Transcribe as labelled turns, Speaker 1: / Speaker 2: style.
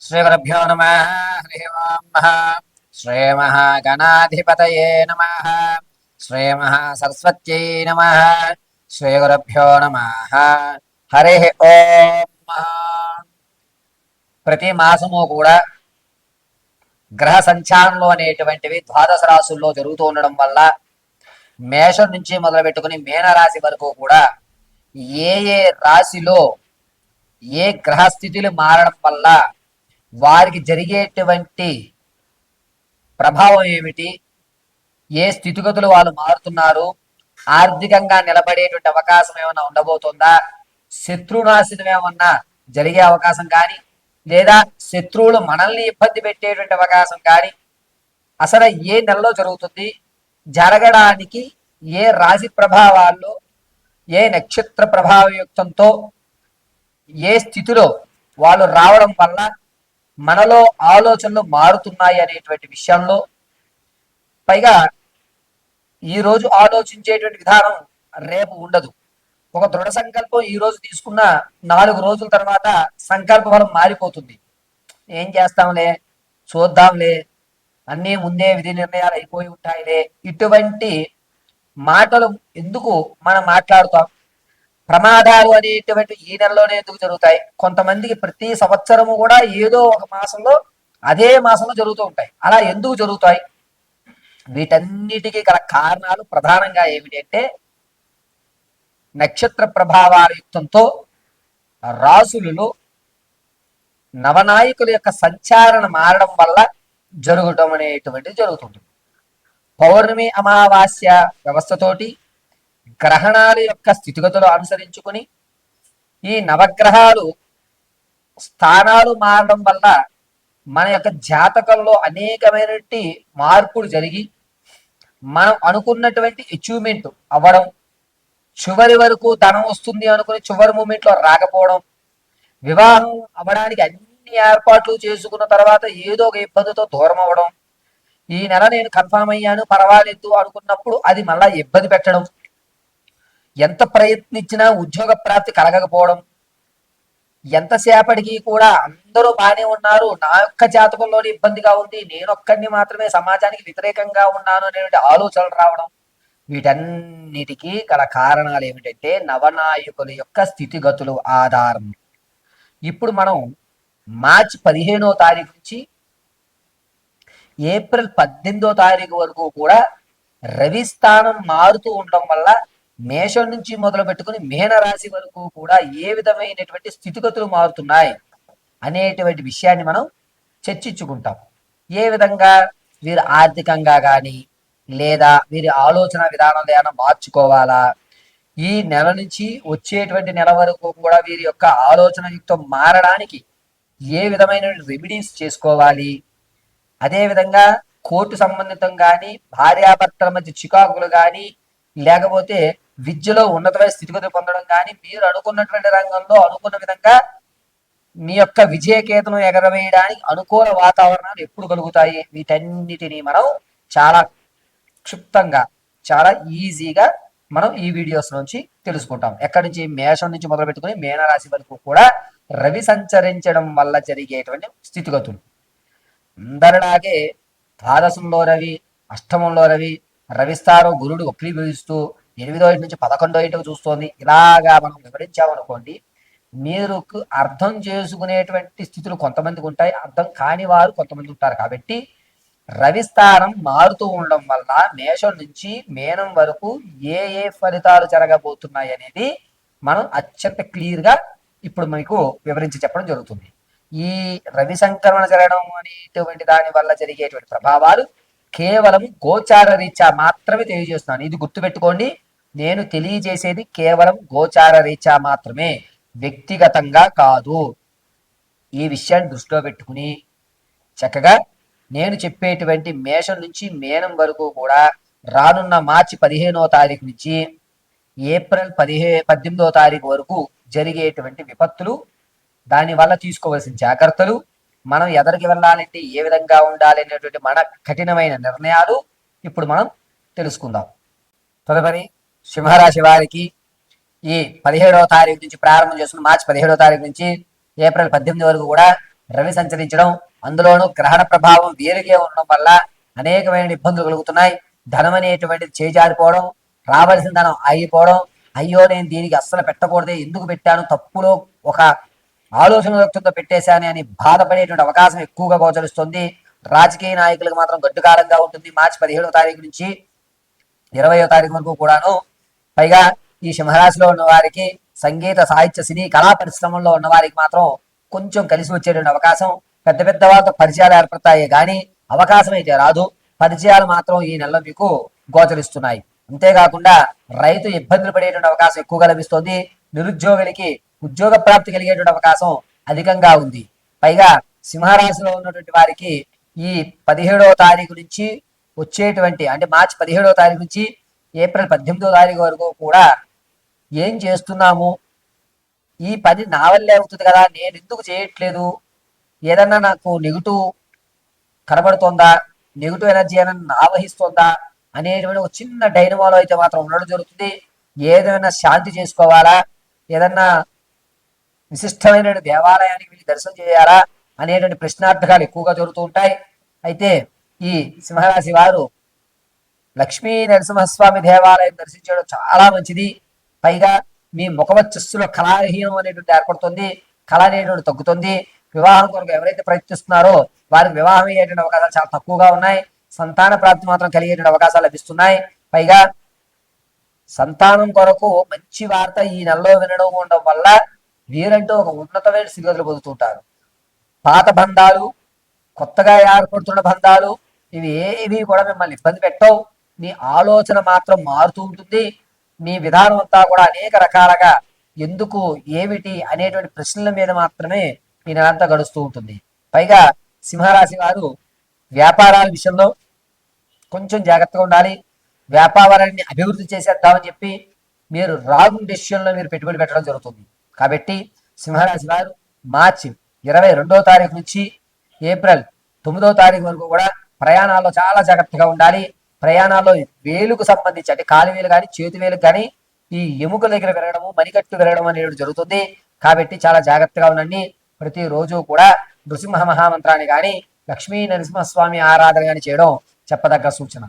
Speaker 1: శ్రీగురుభ్యో నమః. హరి ఓం నమః. శ్రీమహాగణాధిపతయే నమః. శ్రీమహాసరస్వత్యై నమః. శ్రీగురుభ్యో నమః. హరి ఓం నమః. ప్రతి మాసము కూడా గ్రహ సంచారంలో అనేటువంటివి ద్వాదశ రాశుల్లో జరుగుతూ ఉండడం వల్ల మేషం నుంచి మొదలు పెట్టుకుని మీనరాశి వరకు కూడా ఏ ఏ రాశిలో ఏ గ్రహస్థితులు మారడం వల్ల వారికి జరిగేటువంటి ప్రభావం ఏమిటి, ఏ స్థితిగతులు వాళ్ళు మారుతున్నారు, ఆర్థికంగా నిలబడేటువంటి అవకాశం ఏమైనా ఉండబోతుందా, శత్రునాశనం ఏమన్నా జరిగే అవకాశం కానీ, లేదా శత్రువులు మనల్ని ఇబ్బంది పెట్టేటువంటి అవకాశం కానీ అసలు ఏ నెలలో జరుగుతుంది, జరగడానికి ఏ రాశి ప్రభావాల్లో ఏ నక్షత్ర ప్రభావయుక్తంతో ఏ స్థితిలో వాళ్ళు రావడం వల్ల మనలో ఆలోచనలు మారుతున్నాయి అనేటువంటి విషయంలో, పైగా ఈరోజు ఆలోచించేటువంటి విధానం రేపు ఉండదు. ఒక దృఢ సంకల్పం ఈ రోజు తీసుకున్న 4 రోజుల తర్వాత సంకల్ప బలం మారిపోతుంది. ఏం చేస్తాంలే, చూద్దాంలే, అన్నీ ముందే విధి నిర్ణయాలు అయిపోయి ఉంటాయిలే, ఇటువంటి మాటలు ఎందుకు మనం మాట్లాడుతాం? ప్రమాదాలు అనేటువంటి ఈ నెలలోనే ఎందుకు జరుగుతాయి? కొంతమందికి ప్రతి సంవత్సరము కూడా ఏదో ఒక మాసంలో అదే మాసంలో జరుగుతూ ఉంటాయి. అలా ఎందుకు జరుగుతాయి? వీటన్నిటికీ గల కారణాలు ప్రధానంగా ఏమిటంటే నక్షత్ర ప్రభావాల యుక్తంతో రాసులలో నవనాయకుల యొక్క సంచారణ మారడం వల్ల జరగటం అనేటువంటిది జరుగుతుంది. పౌర్ణమి అమావాస్య వ్యవస్థతోటి గ్రహణాల యొక్క స్థితిగతులు అనుసరించుకుని ఈ నవగ్రహాలు స్థానాలు మారడం వల్ల మన యొక్క జాతకంలో అనేకమైనటువంటి మార్పులు జరిగి మనం అనుకున్నటువంటి అచీవ్మెంట్ అవ్వడం, చివరి వరకు ధనం వస్తుంది అనుకుని చివరి మూమెంట్లో రాకపోవడం, వివాహం అవ్వడానికి అన్ని ఏర్పాట్లు చేసుకున్న తర్వాత ఏదో ఒక ఇబ్బందితో దూరం అవ్వడం, ఈ నెల నేను కన్ఫామ్ అయ్యాను పర్వాలేదు అనుకున్నప్పుడు అది మళ్ళా ఇబ్బంది పెట్టడం, ఎంత ప్రయత్నించినా ఉద్యోగ ప్రాప్తి కలగకపోవడం, ఎంతసేపటికి కూడా అందరూ బాగానే ఉన్నారు, నా యొక్క జాతకంలోని ఇబ్బందిగా ఉంది, నేనొక్కడిని మాత్రమే సమాజానికి వ్యతిరేకంగా ఉన్నాను అనేటువంటి ఆలోచనలు రావడం, వీటన్నిటికీ గల కారణాలు ఏమిటంటే నవనాయకుల యొక్క స్థితిగతులు ఆధారం. ఇప్పుడు మనం మార్చి 15వ తారీఖు నుంచి ఏప్రిల్ 18వ తారీఖు వరకు కూడా రవి స్థానం మారుతూ ఉండడం వల్ల మేషం నుంచి మొదలు పెట్టుకుని మీనరాశి వరకు కూడా ఏ విధమైనటువంటి స్థితిగతులు మారుతున్నాయి అనేటువంటి విషయాన్ని మనం చర్చించుకుంటాం. ఏ విధంగా వీరు ఆర్థికంగా కానీ లేదా వీరి ఆలోచన విధానంలో ఏమైనా మార్చుకోవాలా, ఈ నెల నుంచి వచ్చేటువంటి నెల వరకు కూడా వీరి యొక్క ఆలోచన యుక్తం మారడానికి ఏ విధమైన రెమెడీస్ చేసుకోవాలి, అదేవిధంగా కోర్టు సంబంధితం కానీ భార్యాభర్తల మధ్య చికాకులు కానీ లేకపోతే విద్యలో ఉన్నతమైన స్థితిగతులు పొందడం కానీ మీరు అనుకున్నటువంటి రంగంలో అనుకున్న విధంగా మీ యొక్క విజయకేతనం ఎగరవేయడానికి అనుకూల వాతావరణాలు ఎప్పుడు కలుగుతాయి, వీటన్నిటినీ మనం చాలా క్షుప్తంగా చాలా ఈజీగా మనం ఈ వీడియోస్ నుంచి తెలుసుకుంటాం. ఎక్కడి నుంచి? మేషం నుంచి మొదలు పెట్టుకుని మీనరాశి వరకు కూడా రవి సంచరించడం వల్ల జరిగేటువంటి స్థితిగతులు. అందరిలాగే ద్వాదశంలో రవి, అష్టమంలో రవి, రవిస్థానం గురుడు వక్రీభవిస్తూ 8వ ఇంటి నుంచి 11వ ఇంటికి చూస్తోంది. ఇలాగా మనం వివరించామనుకోండి, మీరు అర్థం చేసుకునేటువంటి స్థితులు కొంతమందికి ఉంటాయి, అర్థం కాని వారు కొంతమంది ఉంటారు. కాబట్టి రవిస్థానం మారుతూ ఉండడం వల్ల మేషం నుంచి మీనం వరకు ఏ ఏ ఫలితాలు జరగబోతున్నాయి అనేది మనం అత్యంత క్లియర్గా ఇప్పుడు మీకు వివరించి చెప్పడం జరుగుతుంది. ఈ రవి సంక్రమణ జరగడం అనేటువంటి దాని వల్ల జరిగేటువంటి ప్రభావాలు కేవలం గోచార రీత్యా మాత్రమే తెలియజేస్తున్నాను. ఇది గుర్తుపెట్టుకోండి, నేను తెలియజేసేది కేవలం గోచార రీత్యా మాత్రమే, వ్యక్తిగతంగా కాదు. ఈ విషయాన్ని దృష్టిలో పెట్టుకుని చక్కగా నేను చెప్పేటువంటి మేషం నుంచి మీనం వరకు కూడా రానున్న మార్చి 15వ తారీఖు నుంచి ఏప్రిల్ 18వ తారీఖు వరకు జరిగేటువంటి విపత్తులు, దానివల్ల తీసుకోవాల్సిన జాగ్రత్తలు, మనం ఎదరికి వెళ్ళాలంటే ఏ విధంగా ఉండాలి అనేటువంటి మన కఠినమైన నిర్ణయాలు ఇప్పుడు మనం తెలుసుకుందాం. తదుపరి సింహరాశి వారికి ఈ 17వ తారీఖు నుంచి ప్రారంభం చేస్తున్న మార్చి 17వ తారీఖు నుంచి ఏప్రిల్ 18 వరకు కూడా రవి సంచరించడం, అందులోనూ గ్రహణ ప్రభావం వేరుగా ఉండడం వల్ల అనేకమైన ఇబ్బందులు కలుగుతున్నాయి. ధనం అనేటువంటిది చేజారిపోవడం, రావాల్సిన ధనం ఆగిపోవడం, అయ్యో నేను దీనికి అస్సలు పెట్టకూడదే, ఎందుకు పెట్టాను, తప్పులో ఒక ఆలోచనతో పెట్టేశాను అని బాధపడేటువంటి అవకాశం ఎక్కువగా గోచరిస్తుంది. రాజకీయ నాయకులకు మాత్రం గడ్డుకాలంగా ఉంటుంది. మార్చి 17వ తారీఖు నుంచి 20వ తారీఖు వరకు కూడాను. పైగా ఈ సింహరాశిలో ఉన్న వారికి సంగీత, సాహిత్య, సినీ, కళా పరిశ్రమల్లో ఉన్న వారికి మాత్రం కొంచెం కలిసి వచ్చేటువంటి అవకాశం. పెద్ద పెద్ద వాళ్ళతో పరిచయాలు ఏర్పడతాయి కానీ అవకాశం అయితే రాదు. పరిచయాలు మాత్రం ఈ నెలలో మీకు గోచరిస్తున్నాయి. అంతేకాకుండా రైతు ఇబ్బందులు పడేటువంటి అవకాశం ఎక్కువగా లభిస్తుంది. నిరుద్యోగులకి ఉద్యోగ ప్రాప్తి కలిగేటువంటి అవకాశం అధికంగా ఉంది. పైగా సింహరాశిలో ఉన్నటువంటి వారికి ఈ 17వ తారీఖు నుంచి వచ్చేటువంటి అంటే మార్చి 17వ తారీఖు నుంచి ఏప్రిల్ 18వ తారీఖు వరకు కూడా ఏం చేస్తున్నాము, ఈ పని నా వల్లే అవుతుంది కదా, నేను ఎందుకు చేయట్లేదు, ఏదన్నా నాకు నెగిటివ్ కనబడుతోందా, నెగిటివ్ ఎనర్జీ ఏదైనా ఆవహిస్తోందా అనేటువంటి ఒక చిన్న డైనమాలో అయితే మాత్రం ఉండడం జరుగుతుంది. ఏదైనా శాంతి చేసుకోవాలా, ఏదన్నా విశిష్టమైన దేవాలయానికి వెళ్ళి దర్శనం చేయాలా అనేటువంటి ప్రశ్నార్థకాలు ఎక్కువగా జరుగుతూ ఉంటాయి. అయితే ఈ సింహరాశి వారు లక్ష్మీ నరసింహస్వామి దేవాలయం దర్శించడం చాలా మంచిది. పైగా మీ ముఖవచ్చస్సులో కళాహీనం అనేటువంటి ఏర్పడుతుంది, కళ అనేటువంటి తగ్గుతుంది. వివాహం కొరకు ఎవరైతే ప్రయత్నిస్తున్నారో వారికి వివాహం అయ్యేటువంటి అవకాశాలు చాలా తక్కువగా ఉన్నాయి. సంతాన ప్రాప్తి మాత్రం కలిగేటువంటి అవకాశాలు లభిస్తున్నాయి. పైగా సంతానం కొరకు మంచి వార్త ఈ నెలలో వినడం ఉండడం వల్ల వీరంటూ ఒక ఉన్నతమైన స్థితిగతులు పొందుతుంటారు. పాత బంధాలు, కొత్తగా ఏర్పడుతున్న బంధాలు, ఇవి ఏవి కూడా మిమ్మల్ని ఇబ్బంది పెట్టవు. మీ ఆలోచన మాత్రం మారుతూ ఉంటుంది. మీ విధానం అంతా కూడా అనేక రకాలుగా ఎందుకు, ఏమిటి అనేటువంటి ప్రశ్నల మీద మాత్రమే ఈ నెలంతా గడుస్తూ ఉంటుంది. పైగా సింహరాశి వారు వ్యాపారాల విషయంలో కొంచెం జాగ్రత్తగా ఉండాలి. వ్యాపారాన్ని అభివృద్ధి చేసేద్దామని చెప్పి మీరు రాంగ్ డెసిషన్లో మీరు పెట్టుబడి పెట్టడం జరుగుతుంది. కాబట్టి సింహరాశి వారు మార్చి 22వ తారీఖు నుంచి ఏప్రిల్ 9వ తారీఖు వరకు కూడా ప్రయాణాల్లో చాలా జాగ్రత్తగా ఉండాలి. ప్రయాణాల్లో వేలుకు సంబంధించి అంటే కాలు వేలు కానీ చేతి వేలు కానీ ఈ ఎముకల దగ్గర విరగడము, మణికట్టు విరగడం అనేది జరుగుతుంది. కాబట్టి చాలా జాగ్రత్తగా ఉండండి. ప్రతిరోజు కూడా నృసింహ మహామంత్రాన్ని కానీ లక్ష్మీ నరసింహస్వామి ఆరాధన కానీ చేయడం చెప్పదగ్గ సూచన.